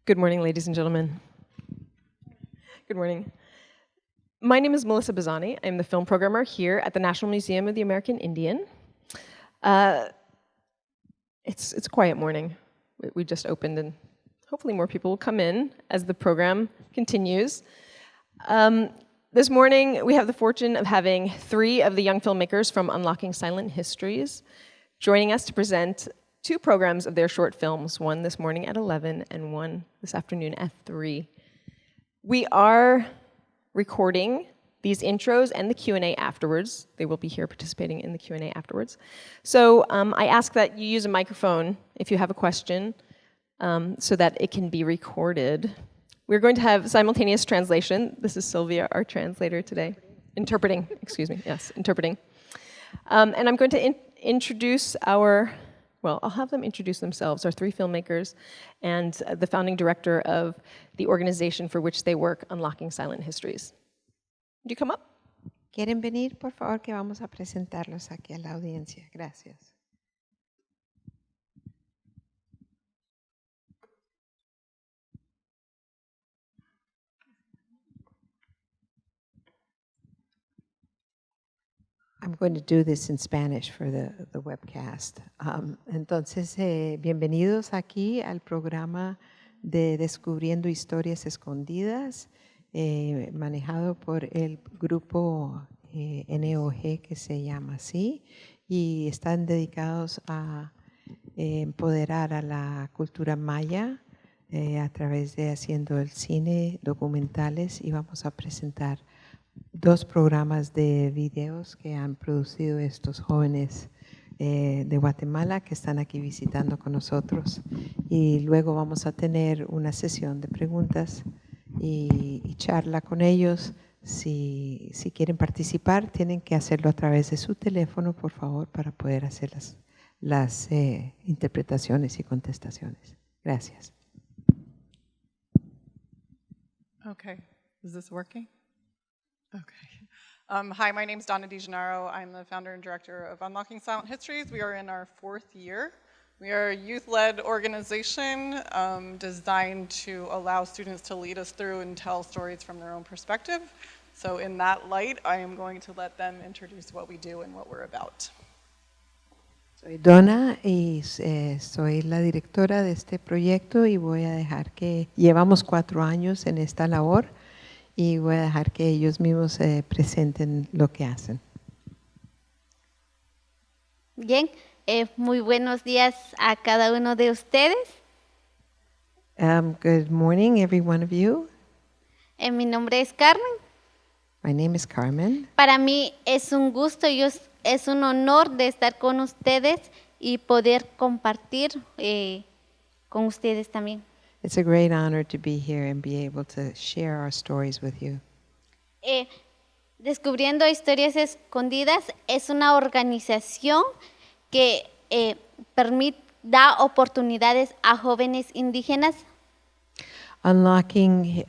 Good morning, ladies and gentlemen. Good morning. My name is Melissa Bazzani. I'm the film programmer here at the National Museum of the American Indian. It's a quiet morning. We just opened, and hopefully more people will come in as the program continues. This morning, we have the fortune of having 3 of the young filmmakers from Unlocking Silent Histories joining us to present 2 programs of their short films, one this morning at 11 and one this afternoon at 3. We are recording these intros and the Q&A afterwards. They will be here participating in the Q&A afterwards. So I ask that you use a microphone if you have a question so that it can be recorded. We're going to have simultaneous translation. This is Sylvia, our translator today. Interpreting, excuse me, yes, interpreting. And I'm going to introduce well, I'll have them introduce themselves, our 3 filmmakers, and the founding director of the organization for which they work, Unlocking Silent Histories. Would you come up? ¿Quieren venir, por favor, que vamos a presentarlos aquí a la audiencia? Gracias. I'm going to do this in Spanish for the webcast. Entonces, bienvenidos aquí al programa de Descubriendo Historias Escondidas, manejado por el grupo NOG, que se llama así, y están dedicados a empoderar a la cultura maya a través de haciendo el cine, documentales, y vamos a presentar 2 programas de videos que han producido estos jóvenes de Guatemala que están aquí visitando con nosotros. Y luego vamos a tener una sesión de preguntas y charla con ellos. Si quieren participar, tienen que hacerlo a través de su teléfono, por favor, para poder hacer las interpretaciones y contestaciones. Gracias. Okay, is this working? Okay. Hi, my name is Donna DiGennaro. I'm the founder and director of Unlocking Silent Histories. We are in our 4th year. We are a youth-led organization designed to allow students to lead us through and tell stories from their own perspective. So in that light, I am going to let them introduce what we do and what we're about. Soy Donna y soy la directora de este proyecto y voy a dejar que llevamos 4 años en esta labor. Y voy a dejar que ellos mismos presenten lo que hacen. Bien, muy buenos días a cada uno de ustedes. Good morning, every one of you. Mi nombre es Carmen. My name is Carmen. Para mí es un gusto y es un honor de estar con ustedes y poder compartir con ustedes también. It's a great honor to be here and be able to share our stories with you. Descubriendo Historias Escondidas es una organización que da oportunidades a jóvenes indígenas. Unlocking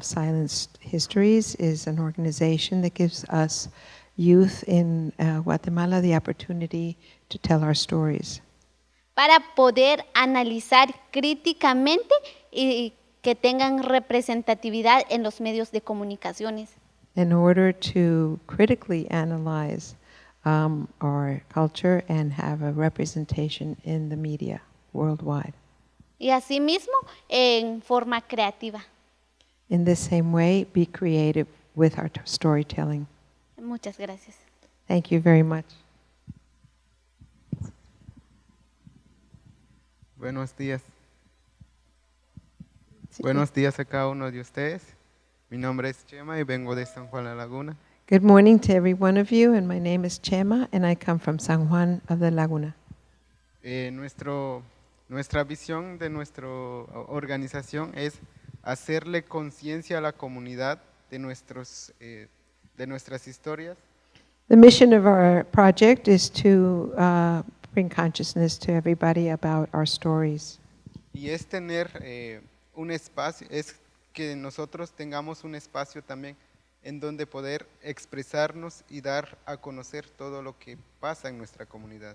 Silent Histories is an organization that gives us youth in Guatemala the opportunity to tell our stories. Para poder analizar críticamente y que tengan representatividad en los medios de comunicaciones. In order to critically analyze our culture and have a representation in the media worldwide. Y asimismo, en forma creativa. In the same way, be creative with our storytelling. Muchas gracias. Thank you very much. Buenos días. Buenos días a cada uno de ustedes. Mi nombre es Chema y vengo de San Juan, La Laguna. Good morning to every one of you, and my name is Chema, and I come from San Juan of the Laguna. Nuestra visión de nuestra organización es hacerle conciencia a la comunidad de nuestras historias. The mission of our project is to bring consciousness to everybody about our stories. Y es tener un espacio, es que nosotros tengamos un espacio también en donde poder expresarnos y dar a conocer todo lo que pasa en nuestra comunidad.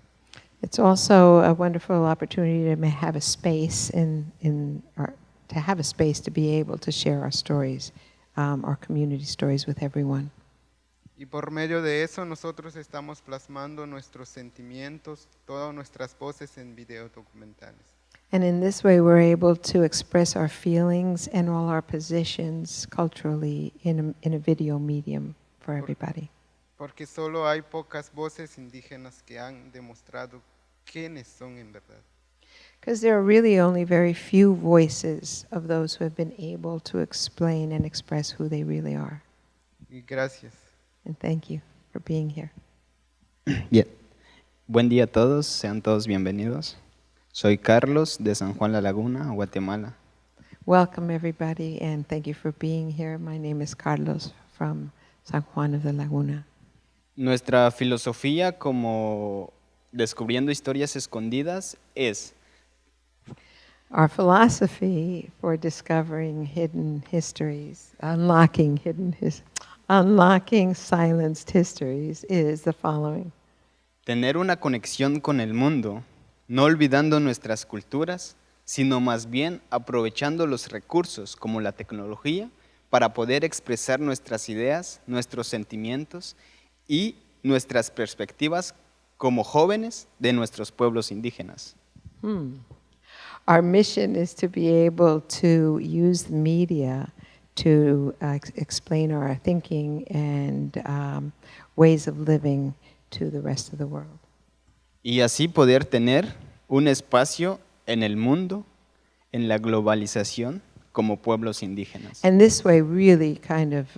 It's also a wonderful opportunity to have a space to have a space to be able to share our stories, our community stories with everyone. Y por medio de eso nosotros estamos plasmando nuestros sentimientos, todas nuestras voces en video documentales. And in this way, we're able to express our feelings and all our positions culturally in a video medium for everybody. Porque solo hay pocas voces indígenas que han demostrado quiénes son en verdad. Because there are really only very few voices of those who have been able to explain and express who they really are. Y gracias. And thank you for being here. Bien. Buen día a todos, sean todos bienvenidos. Soy Carlos de San Juan, La Laguna, Guatemala. Welcome everybody and thank you for being here. My name is Carlos from San Juan of the Laguna. Nuestra filosofía como Descubriendo Historias Escondidas es: Our philosophy for discovering hidden histories, unlocking silenced histories is the following. tener una conexión con el mundo, no olvidando nuestras culturas, sino más bien aprovechando los recursos como la tecnología para poder expresar nuestras ideas, nuestros sentimientos y nuestras perspectivas como jóvenes de nuestros pueblos indígenas. Our mission is to be able to use the media to explain our thinking and ways of living to the rest of the world. Y así poder tener un espacio en el mundo, en la globalización, como pueblos indígenas. And this way really kind of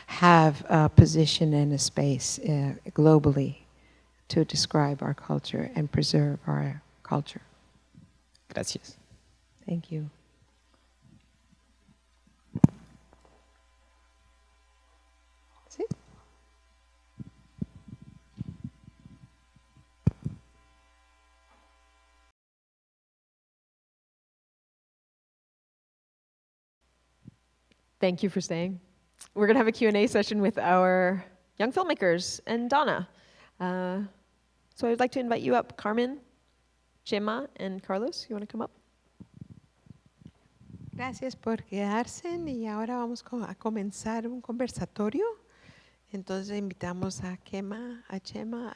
have a position and a space globally to describe our culture and preserve our culture. Gracias. Thank you. ¿Sí? Thank you for staying. We're going to have a Q&A session with our young filmmakers and Donna. So I'd like to invite you up, Carmen, Chema, and Carlos. You want to come up? Gracias por quedarse y ahora vamos a comenzar un conversatorio. Entonces invitamos a Chema,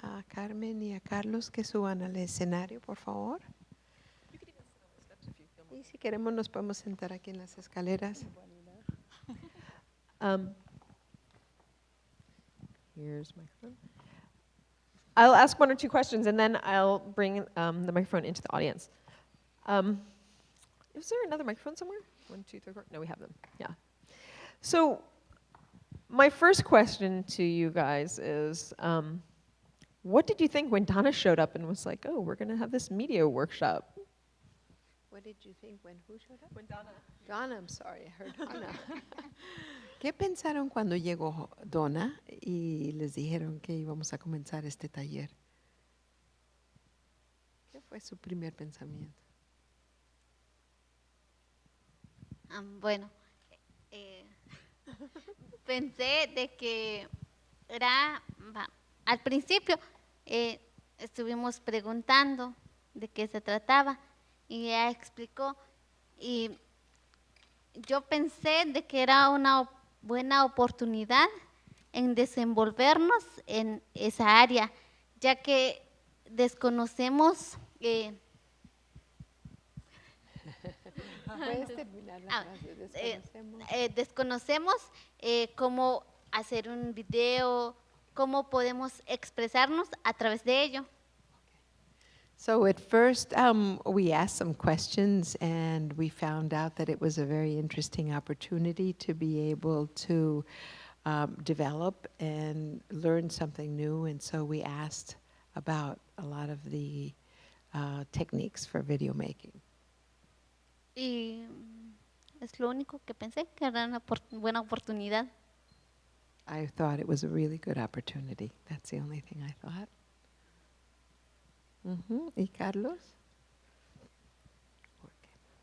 a Carmen y a Carlos que suban al escenario, por favor. Y si queremos nos podemos sentar aquí en las escaleras. Here's my microphone. I'll ask one or two questions, and then I'll bring the microphone into the audience. Is there another microphone somewhere? 1, 2, 3, 4. No, we have them. Yeah. So my first question to you guys is, what did you think when Donna showed up and was like, oh, we're going to have this media workshop? What did you think when who showed up? When Donna. Donna, I'm sorry, I heard Donna. ¿Qué pensaron cuando llegó Donna y les dijeron que íbamos a comenzar este taller? ¿Qué fue su primer pensamiento? Bueno, pensé de que al principio estuvimos preguntando de qué se trataba y ella explicó y yo pensé de que era una buena oportunidad en desenvolvernos en esa área, ya que desconocemos ¿Puedes terminar la frase? desconocemos cómo hacer un video, cómo podemos expresarnos a través de ello. So at first we asked some questions and we found out that it was a very interesting opportunity to be able to develop and learn something new, and so we asked about a lot of the techniques for video making. Y es lo único que pensé, que era una buena oportunidad. I thought it was a really good opportunity. That's the only thing I thought. ¿Y Carlos?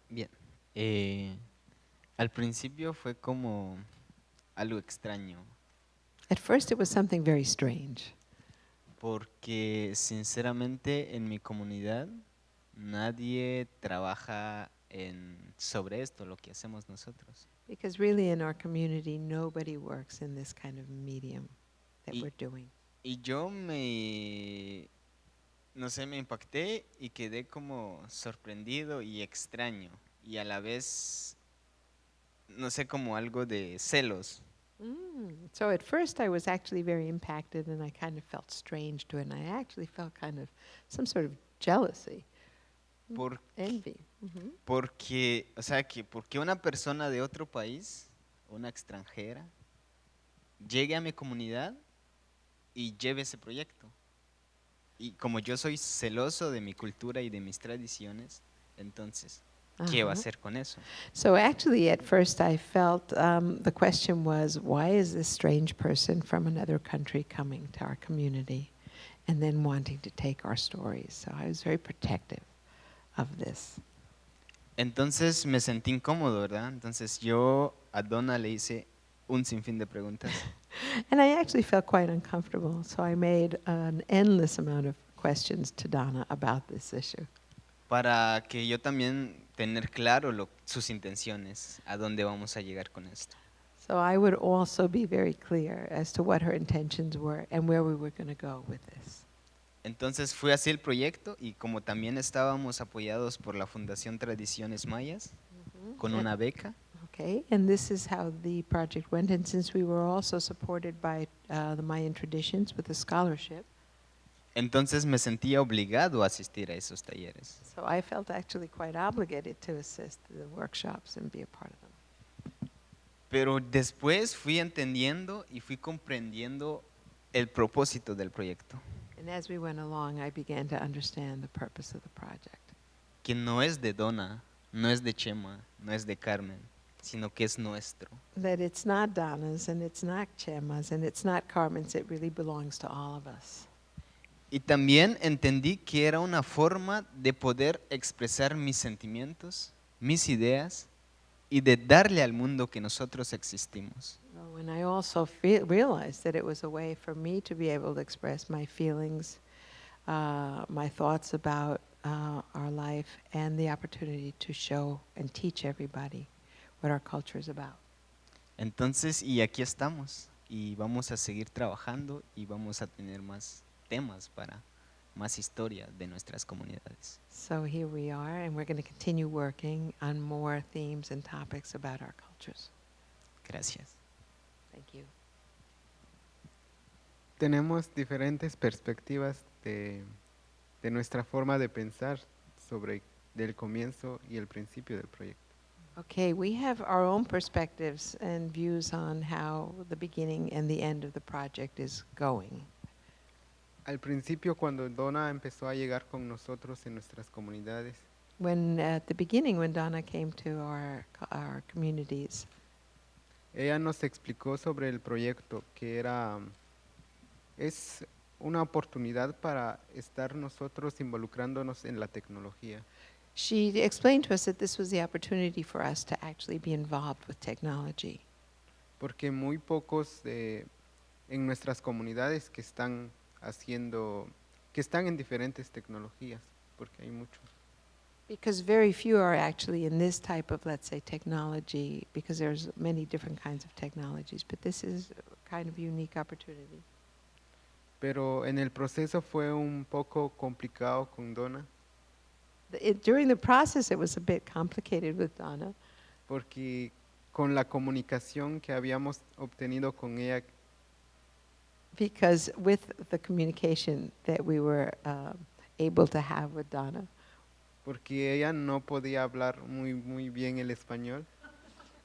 Bien. Al principio fue como algo extraño, At first it was something very strange porque sinceramente en mi comunidad nadie trabaja sobre esto, lo que hacemos nosotros. Because really in our community, nobody works in this kind of medium that Y- we're doing. Y yo no sé, me impacté y quedé como sorprendido y extraño. Y a la vez, no sé, como algo de celos. So at first I was actually very impacted and I kind of felt strange to it. And I actually felt kind of some sort of jealousy, Por- envy. Porque, o sea, porque una persona de otro país, una extranjera, llegue a mi comunidad y lleve ese proyecto. Y como yo soy celoso de mi cultura y de mis tradiciones, entonces, ¿qué va a Uh-huh. hacer con eso? So actually, at first, I felt the question was, why is this strange person from another country coming to our community and then wanting to take our stories? So I was very protective of this. Entonces me sentí incómodo, ¿verdad? Entonces yo a Donna le hice un sinfín de preguntas. And I actually felt quite uncomfortable, so I made an endless amount of questions to Donna about this issue. Para que yo también tener claro sus intenciones, a dónde vamos a llegar con esto. So I would also be very clear as to what her intentions were and where we were going to go with this. Entonces fue así el proyecto y como también estábamos apoyados por la Fundación Tradiciones Mayas con una beca, Okay, and this is how the project went. And since we were also supported by the Mayan traditions with a scholarship, entonces me sentía obligado a asistir a esos talleres. so I felt actually quite obligated to assist the workshops and be a part of them. Pero después fui entendiendo y fui comprendiendo el propósito del proyecto, And as we went along, I began to understand the purpose of the project. que no es de Donna, no es de Chema, no es de Carmen, sino que es nuestro. That it's not Donna's and it's not Chema's and it's not Carmen's, it really belongs to all of us. Y también entendí que era una forma de poder expresar mis sentimientos, mis ideas y de darle al mundo que nosotros existimos. Oh, and I also realized that it was a way for me to be able to express my feelings, my thoughts about our life, and the opportunity to show and teach everybody what our culture is about. Entonces, y aquí estamos, y vamos a seguir trabajando y vamos a tener más temas para más historia de nuestras comunidades. So here we are, and we're going to continue working on more themes and topics about our cultures. Gracias. Thank you. Tenemos diferentes perspectivas de nuestra forma de pensar sobre del comienzo y el principio del proyecto. Okay, we have our own perspectives and views on how the beginning and the end of the project is going. Al principio, cuando Donna empezó a llegar con nosotros en nuestras comunidades, When at the beginning, when Donna came to our communities, ella nos explicó sobre el proyecto, que es una oportunidad para estar nosotros involucrándonos en la tecnología. she explained to us that this was the opportunity for us to actually be involved with technology. Porque muy pocos en nuestras comunidades que están en diferentes tecnologías, porque hay muchos. Because very few are actually in this type of, let's say, technology, because there's many different kinds of technologies, but this is a kind of unique opportunity. Pero en el proceso fue un poco complicado con Donna, During the process, it was a bit complicated with Donna, porque con la comunicación que habíamos obtenido con ella, because with the communication that we were able to have with Donna, porque ella no podía hablar muy bien el español,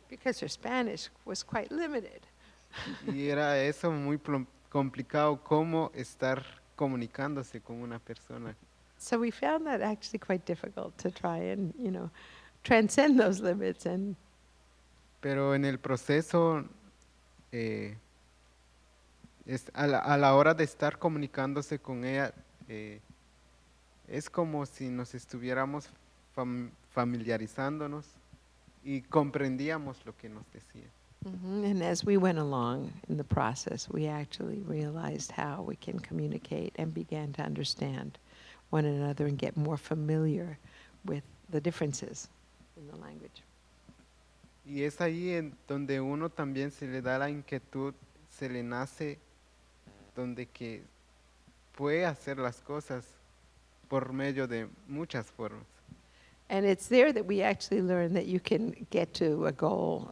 because her Spanish was quite limited. y era eso muy complicado, cómo estar comunicándose con una persona. So we found that actually quite difficult to try and, transcend those limits. And Pero en el proceso, a la hora de estar comunicándose con ella, es como si nos estuviéramos familiarizándonos y comprendíamos lo que nos decía. And as we went along in the process, we actually realized how we can communicate and began to understand one another and get more familiar with the differences in the language. Y es ahí en donde uno también se le da la inquietud, se le nace, donde que puede hacer las cosas por medio de muchas formas. And it's there that we actually learn that you can get to a goal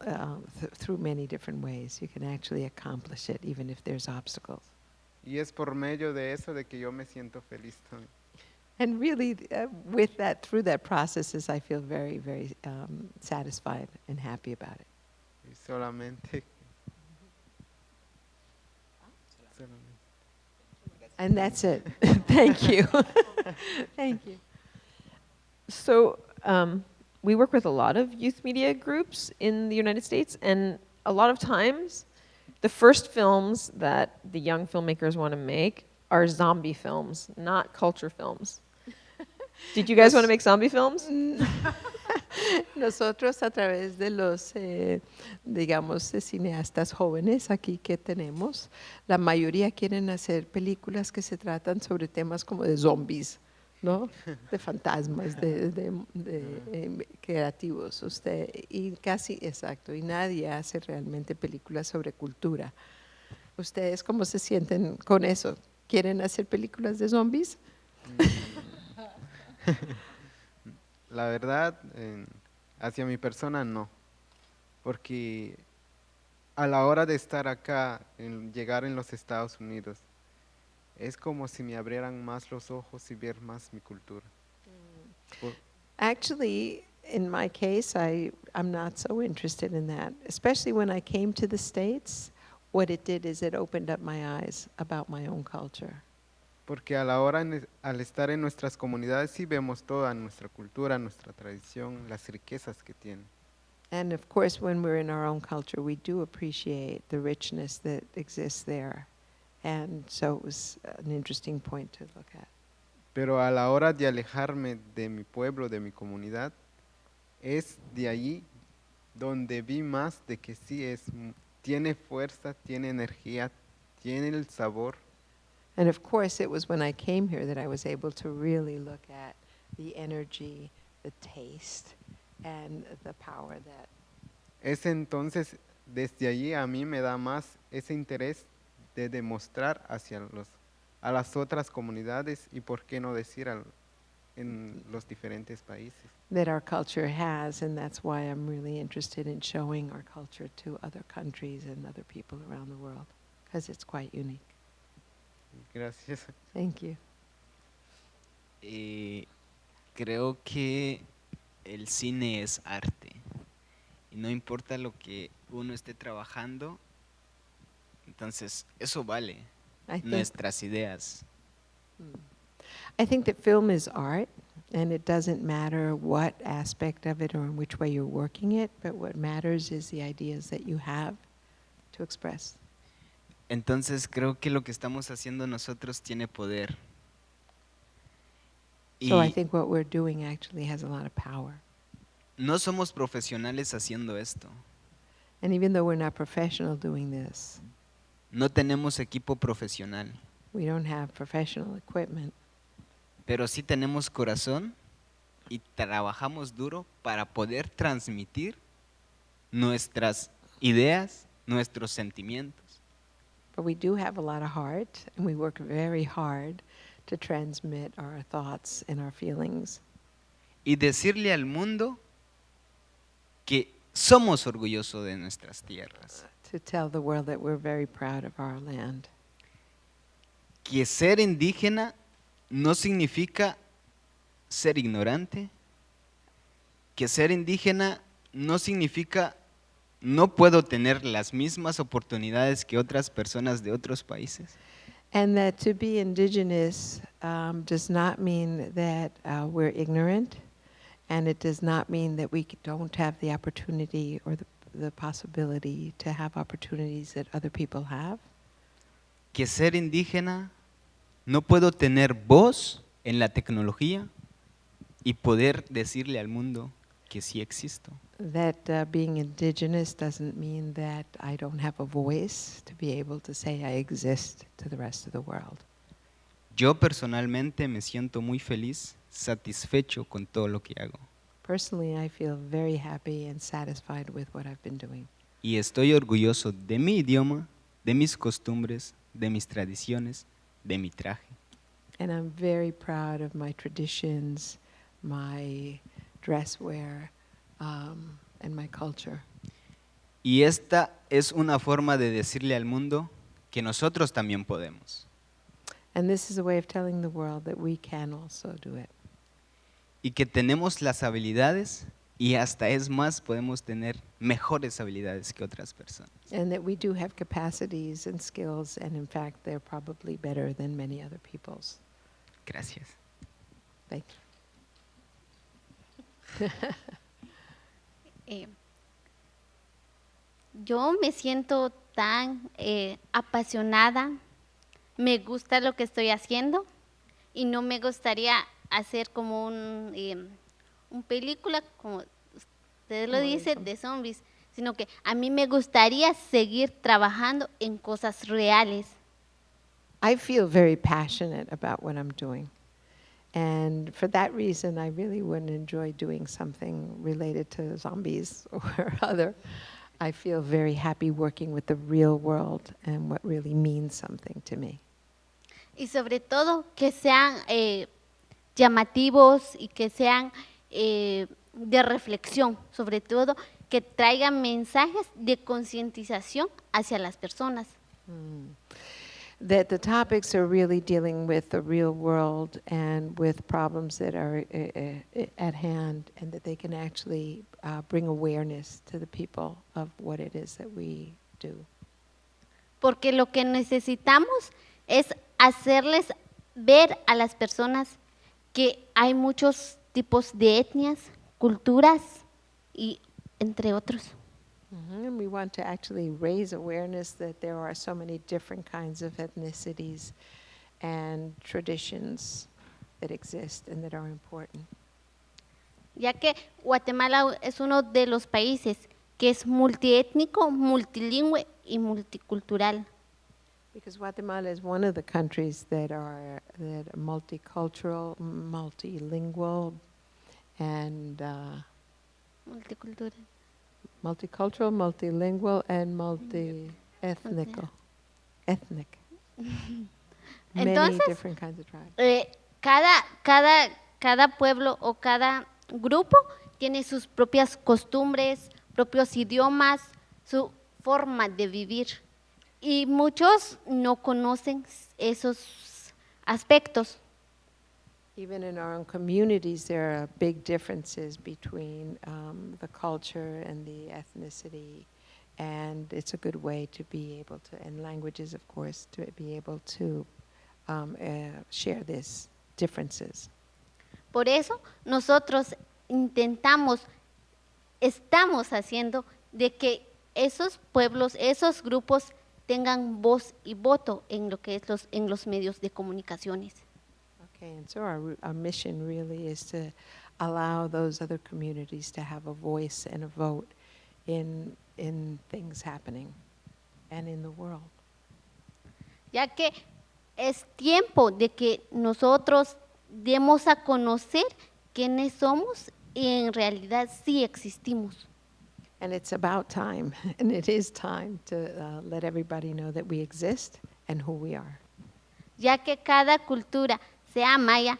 through many different ways. You can actually accomplish it even if there's obstacles. Y es por medio de eso de que yo me siento feliz también. And really, with that, through that process, is I feel very, very satisfied and happy about it. Y solamente. And that's it. Thank you. Thank you. So we work with a lot of youth media groups in the United States, and a lot of times, the first films that the young filmmakers want to make are zombie films, not culture films. Did you guys want to make zombie films? Nosotros a través de los, digamos, cineastas jóvenes aquí que tenemos, la mayoría quieren hacer películas que se tratan sobre temas como de zombies, ¿no? De fantasmas, de creativos. Y casi, exacto, y nadie hace realmente películas sobre cultura. ¿Ustedes cómo se sienten con eso? ¿Quieren hacer películas de zombies? La verdad, hacia mi persona no, porque a la hora de estar acá, llegar en los Estados Unidos, es como si me abrieran más los ojos y ver más mi cultura. Actually, in my case, I'm not so interested in that. Especially when I came to the States, what it did is it opened up my eyes about my own culture. Porque a la hora, al estar en nuestras comunidades, sí vemos toda nuestra cultura, nuestra tradición, las riquezas que tiene. And of course, when we're in our own culture, we do appreciate the richness that exists there. And so it was an interesting point to look at. Pero a la hora de alejarme de mi pueblo, de mi comunidad, es de allí donde vi más de que sí tiene fuerza, tiene energía, tiene el sabor. And of course, it was when I came here that I was able to really look at the energy, the taste, and the power that. Es entonces, desde allí a mí me da más ese interés de demostrar a las otras comunidades y por qué no decir en los diferentes países. That our culture has, and that's why I'm really interested in showing our culture to other countries and other people around the world, because it's quite unique. Gracias. Thank you. Creo que el cine es arte y no importa lo que uno esté trabajando, entonces eso vale, nuestras ideas. I think that film is art, and it doesn't matter what aspect of it or in which way you're working it, but what matters is the ideas that you have to express. Entonces creo que lo que estamos haciendo nosotros tiene poder. So I Y think what we're doing actually has a lot of power. no somos profesionales haciendo esto. And even though we're not professional doing this, No tenemos equipo profesional, we don't have professional equipment, pero sí tenemos corazón y trabajamos duro para poder transmitir nuestras ideas, nuestros sentimientos. but we do have a lot of heart, and we work very hard to transmit our thoughts and our feelings. Y decirle al mundo que somos orgullosos de nuestras tierras. To tell the world that we're very proud of our land. Que ser indígena no significa ser ignorante. Que ser indígena no significa no puedo tener las mismas oportunidades que otras personas de otros países. And that to be indigenous does not mean that we're ignorant, and it does not mean that we don't have the opportunity or the possibility to have opportunities that other people have. Que ser indígena no puedo tener voz en la tecnología y poder decirle al mundo que sí existo. That being indigenous doesn't mean that I don't have a voice to be able to say I exist to the rest of the world. Yo personalmente me siento muy feliz, satisfecho con todo lo que hago. personally, I feel very happy and satisfied with what I've been doing. Y estoy orgulloso de mi idioma, de mis costumbres, de mis tradiciones, de mi traje. And I'm very proud of my traditions, my dress wear, and my culture. Y esta es una forma de decirle al mundo que nosotros también podemos. And this is a way of telling the world that we can also do it. Y que tenemos las habilidades y hasta es más, podemos tener mejores habilidades que otras personas. And that we do have capacities and skills, and in fact, they're probably better than many other people's. Gracias. Thank you. Yo me siento tan apasionada, me gusta lo que estoy haciendo y no me gustaría hacer como un película, como ustedes lo dicen, de zombies, sino que a mí me gustaría seguir trabajando en cosas reales. I feel very passionate about what I'm doing. And for that reason, I really wouldn't enjoy doing something related to zombies or other. I feel very happy working with the real world and what really means something to me. Y sobre todo que sean llamativos y que sean de reflexión, sobre todo que traigan mensajes de concientización hacia las personas. That the topics are really dealing with the real world and with problems that are at hand, and that they can actually bring awareness to the people of what it is that we do. Porque lo que necesitamos es hacerles ver a las personas que hay muchos tipos de etnias, culturas y entre otros. And we want to actually raise awareness that there are so many different kinds of ethnicities and traditions that exist and that are important. Ya que Guatemala es uno de los países que es multiétnico, multilingüe y multicultural. Because Guatemala is one of the countries that are multicultural, multilingual, and multicultural, multilingual, and multi-ethnic. Many Entonces, different kinds of tribes. Cada pueblo o cada grupo tiene sus propias costumbres, propios idiomas, su forma de vivir. Y muchos no conocen esos aspectos. Even in our own communities, there are big differences between the culture and the ethnicity, and it's a good way to be able to, and languages, of course, to be able to share these differences. Por eso nosotros estamos haciendo de que esos pueblos, esos grupos tengan voz y voto en lo que es en los medios de comunicaciones. Okay, and so our mission really is to allow those other communities to have a voice and a vote in things happening and in the world. Ya que es tiempo de que nosotros demos a conocer quiénes somos y en realidad sí existimos. And it's about time, and it is time to let everybody know that we exist and who we are. Ya que cada cultura, sea maya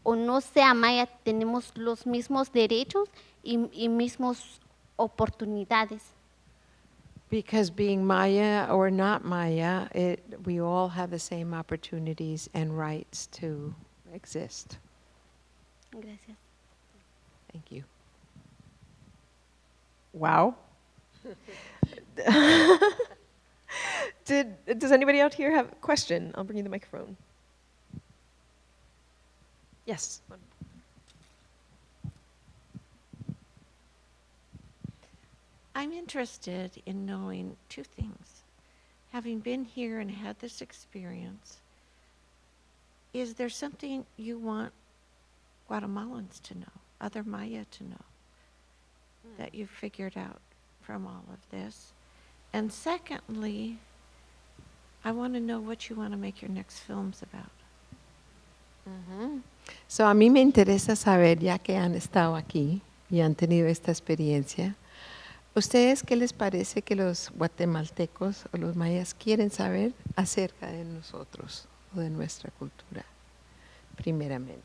o no sea maya, tenemos los mismos derechos y mismos oportunidades. Because being Maya or not Maya, we all have the same opportunities and rights to exist. Gracias. Thank you. Wow. Does anybody out here have a question? I'll bring you the microphone. Yes. I'm interested in knowing two things. Having been here and had this experience, is there something you want Guatemalans to know, other Maya to know, that you've figured out from all of this? And secondly, I want to know what you want to make your next films about. So a mí me interesa saber, ya que han estado aquí y han tenido esta experiencia. ¿Ustedes qué les parece que los guatemaltecos o los mayas quieren saber acerca de nosotros o de nuestra cultura? Primeramente.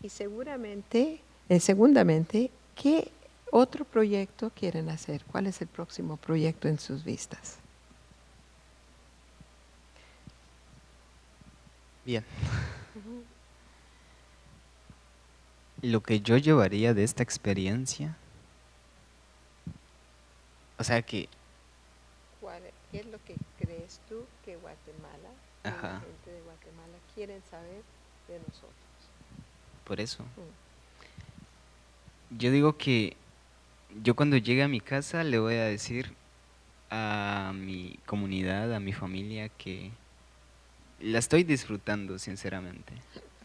Y seguramente, segundamente, ¿qué otro proyecto quieren hacer? ¿Cuál es el próximo proyecto en sus vistas? Bien. Lo que yo llevaría de esta experiencia, o sea que… ¿Qué es lo que crees tú que Guatemala, la gente de Guatemala quieren saber de nosotros? Por eso. Yo digo que yo cuando llegue a mi casa le voy a decir a mi comunidad, a mi familia, que la estoy disfrutando, sinceramente.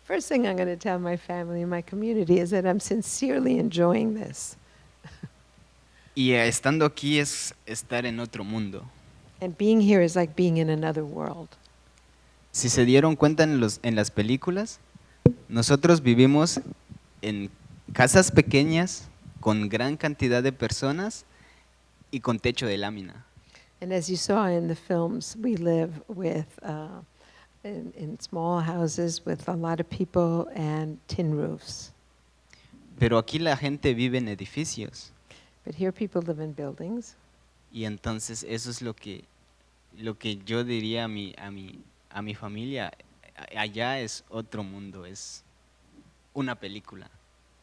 First thing I'm going to tell my family and my community is that I'm sincerely enjoying this. Y estando aquí es estar en otro mundo. And being here is like being in another world. Si se dieron cuenta en las películas, nosotros vivimos en casas pequeñas con gran cantidad de personas y con techo de lámina. And as you saw in the films, we live with in small houses with a lot of people and tin roofs. Pero aquí la gente vive en edificios. But here people live in buildings. Y entonces eso es lo que yo diría a mi familia. Allá es otro mundo, es una película.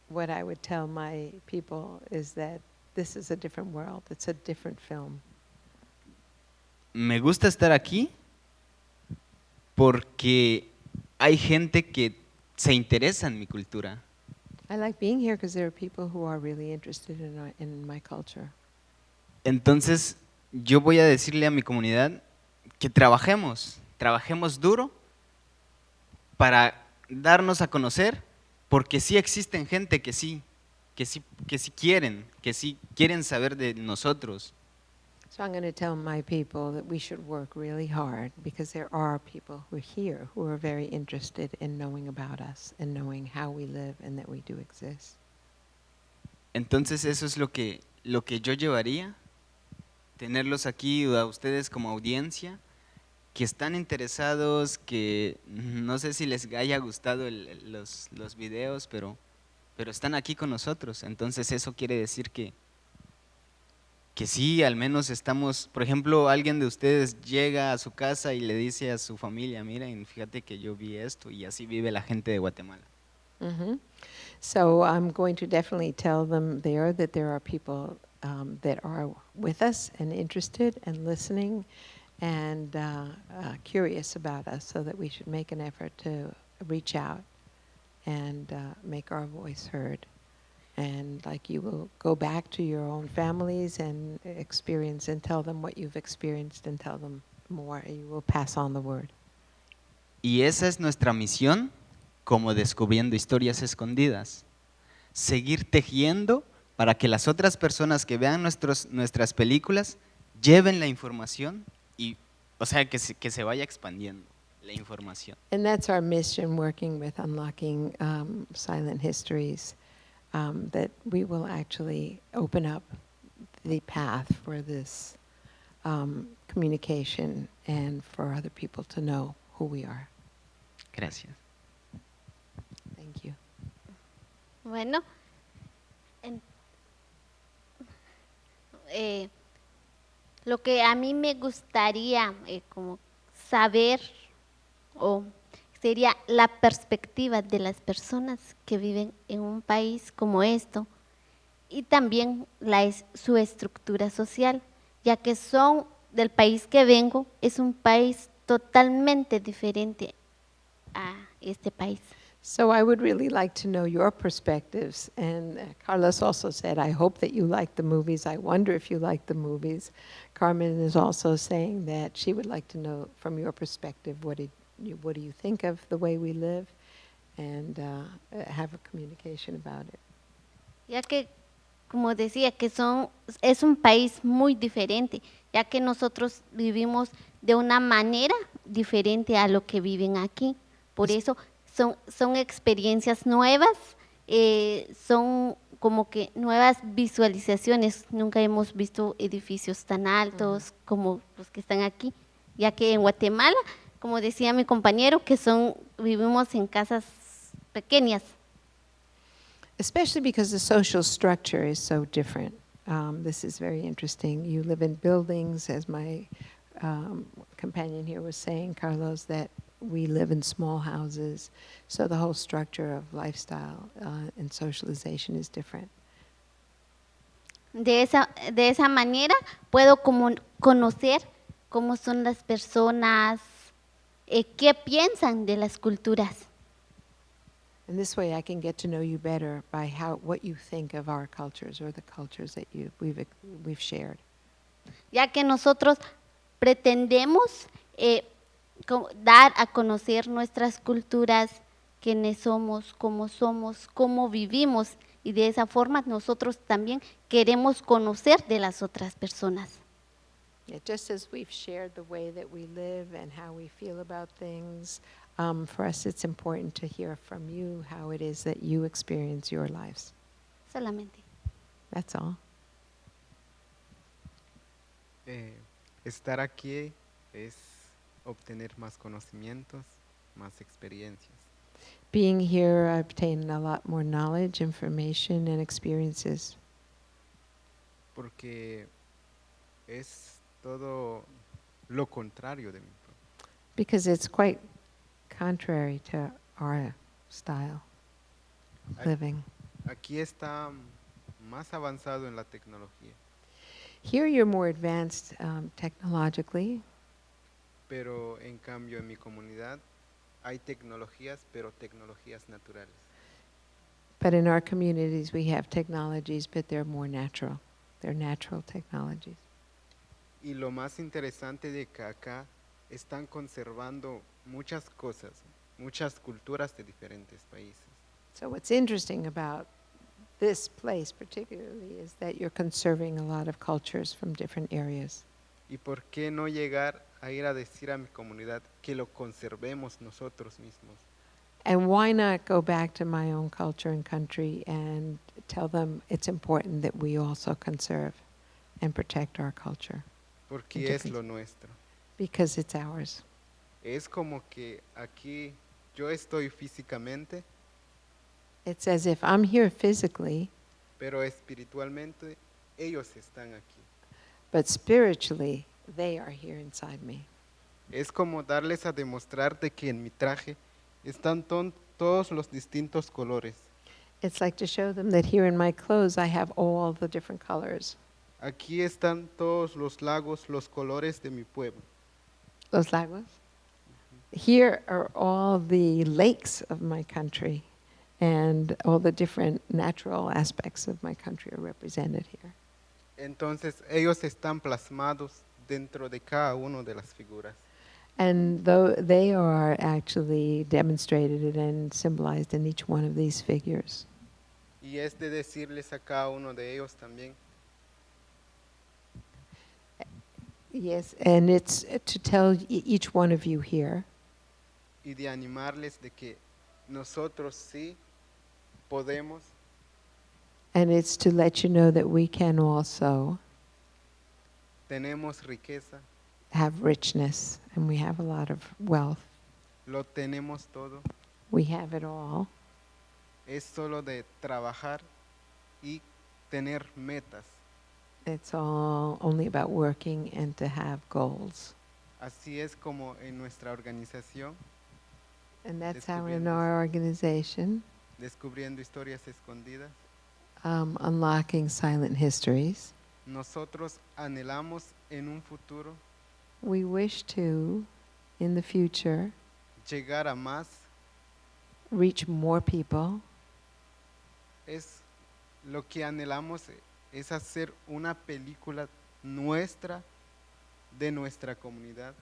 What I would tell my people is that this is a different world. It's a different film. Me gusta estar aquí porque hay gente que se interesa en mi cultura. I like being here because there are people who are really interested in my culture. Entonces, yo voy a decirle a mi comunidad que trabajemos duro para darnos a conocer, porque sí existen gente que sí quieren saber de nosotros. So I'm going to tell my people that we should work really hard because there are people who are here who are very interested in knowing about us and knowing how we live and that we do exist. Entonces eso es lo que yo llevaría, tenerlos aquí a ustedes como audiencia, que están interesados, que no sé si les haya gustado los videos, pero están aquí con nosotros. Entonces eso quiere decir que sí, al menos estamos, por ejemplo, alguien de ustedes llega a su casa y le dice a su familia, miren, fíjate que yo vi esto, y así vive la gente de Guatemala. Mm-hmm. So I'm going to definitely tell them there that there are people that are with us and interested and listening and curious about us, so that we should make an effort to reach out and make our voice heard. And like you will go back to your own families and experience and tell them what you've experienced and tell them more. You will pass on the word. Y esa es nuestra misión como Descubriendo Historias Escondidas. Seguir tejiendo para que las otras personas que vean nuestras películas lleven la información y, o sea, que se vaya expandiendo la información. And that's our mission, working with Unlocking Silent Histories. That we will actually open up the path for this communication and for other people to know who we are. Gracias. Thank you. Bueno, lo que a mí me gustaría como saber sería la perspectiva de las personas que viven en un país como esto y también su estructura social, ya que son del país que vengo, es un país totalmente diferente a este país. So I would really like to know your perspectives. And Carlos also said, I hope that you like the movies. I wonder if you like the movies. Carmen is also saying that she would like to know from your perspective, what do you think of the way we live, and have a communication about it. Ya que, como decía, que es un país muy diferente, ya que nosotros vivimos de una manera diferente a lo que viven aquí. Por eso son experiencias nuevas, son como que nuevas visualizaciones. Nunca hemos visto edificios tan altos como los que están aquí, ya que en Guatemala, como decía mi compañero, que vivimos en casas pequeñas. Especially because the social structure is so different. This is very interesting. You live in buildings, as my companion here was saying, Carlos, that we live in small houses, so the whole structure of lifestyle and socialization is different. De esa manera puedo conocer cómo son las personas, qué piensan de las culturas. And this way I can get to know you better by what you think of our cultures or the cultures that we've shared. Ya que nosotros pretendemos dar a conocer nuestras culturas, quiénes somos, cómo vivimos, y de esa forma nosotros también queremos conocer de las otras personas. Yeah, just as we've shared the way that we live and how we feel about things, for us it's important to hear from you how it is that you experience your lives. Solamente. That's all. Estar aquí es obtener más conocimientos, más experiencias. Being here, I obtain a lot more knowledge, information, and experiences. Porque es todo lo contrario de mí. Because it's quite contrary to our style of living. Aquí está más avanzado en la tecnología, Here you're more advanced technologically, pero en cambio en mi comunidad hay tecnologías, pero tecnologías naturales. but in our communities we have technologies, but they're more natural. They're natural technologies. Y lo más interesante de que acá están conservando muchas cosas, muchas culturas de diferentes países. So what's interesting about this place particularly is that you're conserving a lot of cultures from different areas. ¿Y por qué no llegar a ir a decir a mi comunidad que lo conservemos nosotros mismos? And why not go back to my own culture and country and tell them it's important that we also conserve and protect our culture? Porque es lo nuestro. Because it's ours. Es como que aquí yo estoy físicamente, It's as if I'm here physically, pero espiritualmente ellos están aquí. but spiritually they are here inside me. Es como darles a demostrar de que en mi traje están todos los distintos colores. It's like to show them that here in my clothes I have all the different colors. Aquí están todos los lagos, los colores de mi pueblo. Los lagos? Here are all the lakes of my country, and all the different natural aspects of my country are represented here. Entonces ellos están plasmados dentro de cada una de las figuras. And though they are actually demonstrated and symbolized in each one of these figures. Y es de decirles a cada uno de ellos también, Yes, and it's to tell each one of you here, y de animarles de que nosotros sí podemos, and it's to let you know that we can also tenemos riqueza, have richness, and we have a lot of wealth. lo tenemos todo, We have it all. es solo de trabajar y tener metas. It's all only about working and to have goals. Así es como en nuestra organización, And that's how in Descubriendo. our organization, Descubriendo Historias Escondidas, Unlocking Silent Histories, nosotros anhelamos en un futuro we wish to, in the future, llegar a más. reach more people. Es lo que anhelamos es hacer una película nuestra, de nuestra comunidad,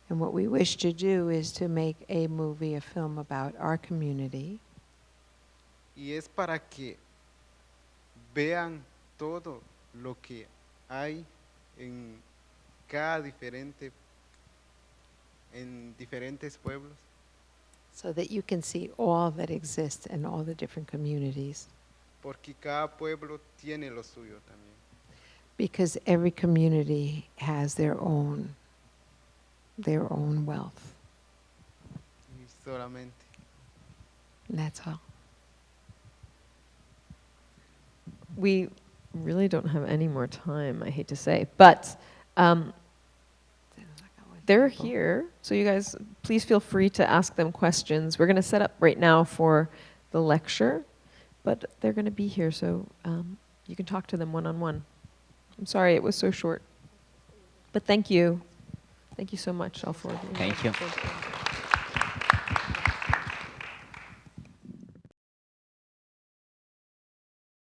And what we wish to do is to make a movie, a film about our community. y es para que vean todo lo que hay en cada en diferentes pueblos, So that you can see all that exists in all the different communities. porque cada pueblo tiene lo suyo también. Because every community has their own wealth. Y solamente. That's all. We really don't have any more time, I hate to say, but they're here, so you guys, please feel free to ask them questions. We're going to set up right now for the lecture, but they're going to be here, so you can talk to them one-on-one. I'm sorry it was so short, but thank you. Thank you so much, all four of you. Thank you.